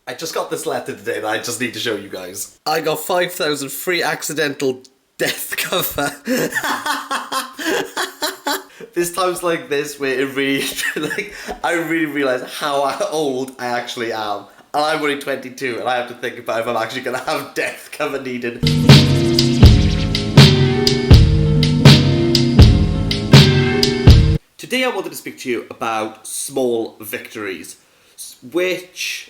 I just got this letter today that I just need to show you guys. I got 5,000 free accidental death cover. There's times like this where it really, like, I really realise how old I actually am. And I'm only 22 and I have to think about if I'm actually going to have death cover needed. Today I wanted to speak to you about small victories, which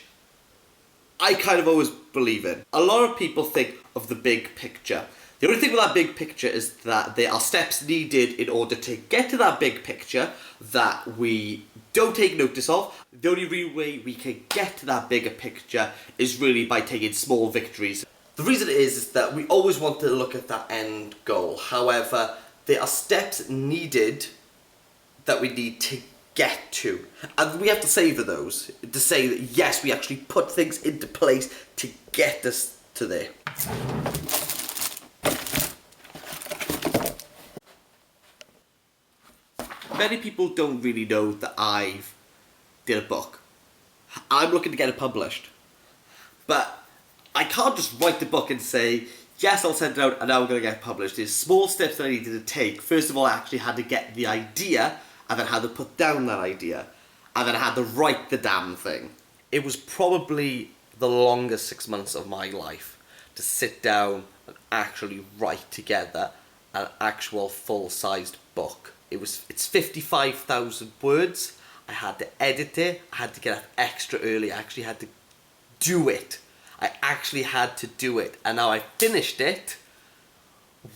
I kind of always believe in. A lot of people think of the big picture. The only thing with that big picture is that there are steps needed in order to get to that big picture that we don't take notice of. The only real way we can get to that bigger picture is really by taking small victories. The reason is that we always want to look at that end goal. However, there are steps needed that we need to get to. And we have to savour those, to say that yes, we actually put things into place to get us to there. Many people don't really know that I've did a book. I'm looking to get it published. But I can't just write the book and say, yes, I'll send it out and now I'm going to get it published. There's small steps that I needed to take. First of all, I actually had to get the idea, and then had to put down that idea, and then I had to write the damn thing. It was probably the longest 6 months of my life to sit down and actually write together an actual full-sized book. It's 55,000 words. I had to edit it. I had to get up extra early. I actually had to do it. I actually had to do it. And now I finished it.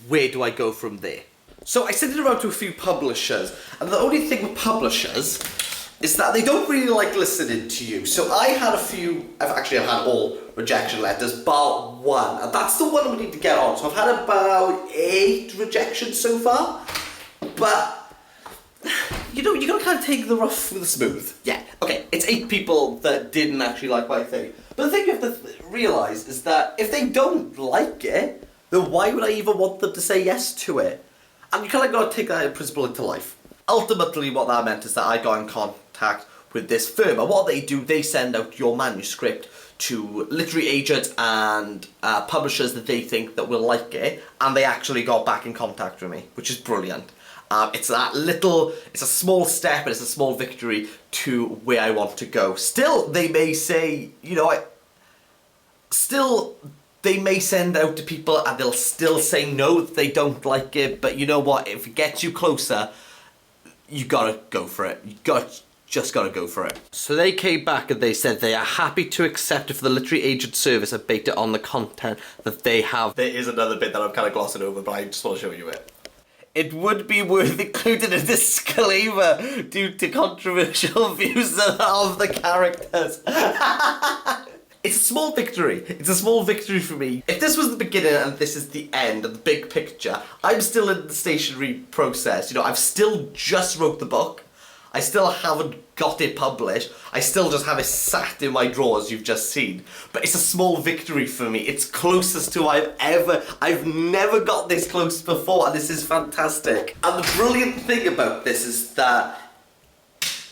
Where do I go from there? So I sent it around to a few publishers. And the only thing with publishers is that they don't really like listening to you. So I had a few, I've had all rejection letters, bar one. And that's the one we need to get on. So I've had about 8 rejections so far. But you know, you gotta kind of take the rough with the smooth. Yeah, okay, it's 8 people that didn't actually like my thing. But the thing you have to realise is that if they don't like it, then why would I even want them to say yes to it? And you kind of gotta take that principle into life. Ultimately, what that meant is that I got in contact with this firm, and what they do, they send out your manuscript to literary agents and publishers that they think that will like it, and they actually got back in contact with me, which is brilliant. It's a small step and it's a small victory to where I want to go. Still, they may say, they may send out to people and they'll still say no if they don't like it, but you know what, if it gets you closer, you gotta go for it. Just gotta go for it. So they came back and they said they are happy to accept it for the literary agent service and based it on the content that they have. There is another bit that I'm kind of glossing over, but I just want to show you it. It would be worth including a disclaimer due to controversial views of the characters. It's a small victory. It's a small victory for me. If this was the beginning and this is the end of the big picture, I'm still in the stationery process. I've still just wrote the book. I still haven't got it published. I still just have it sat in my drawers, you've just seen. But it's a small victory for me. It's closest to I've never got this close before, and this is fantastic. And the brilliant thing about this is that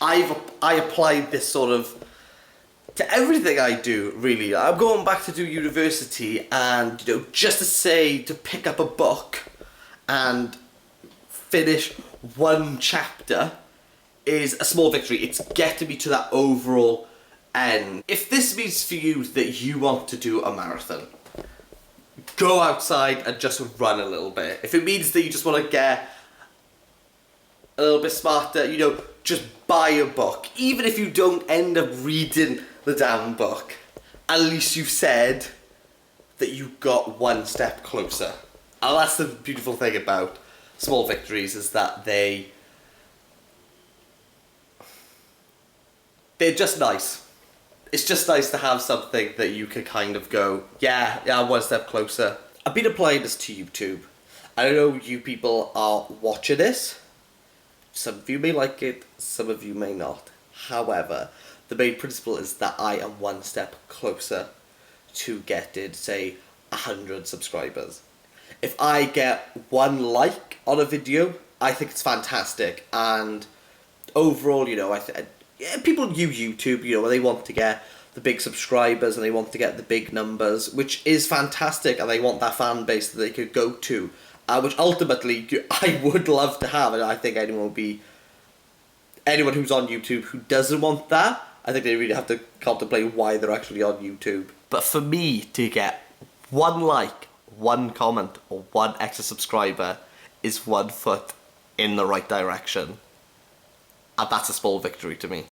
I applied this sort of to everything I do, really. I'm going back to do university, and just to pick up a book and finish one chapter is a small victory. It's getting me to that overall end. If this means for you that you want to do a marathon, go outside and just run a little bit. If it means that you just want to get a little bit smarter, just buy a book. Even if you don't end up reading the damn book, at least you've said that you got one step closer. And that's the beautiful thing about small victories, is that they're just nice. It's just nice to have something that you can kind of go, yeah, I'm one step closer. I've been applying this to YouTube. I know you people are watching this. Some of you may like it, some of you may not. However, the main principle is that I am one step closer to getting, say, 100 subscribers. If I get 1 like on a video, I think it's fantastic. And overall, people use YouTube, when they want to get the big subscribers and they want to get the big numbers, which is fantastic, and they want that fan base that they could go to, which ultimately I would love to have, and I think anyone who's on YouTube who doesn't want that, I think they really have to contemplate why they're actually on YouTube. But for me to get 1 like, 1 comment, or 1 extra subscriber is 1 foot in the right direction. And that's a small victory to me.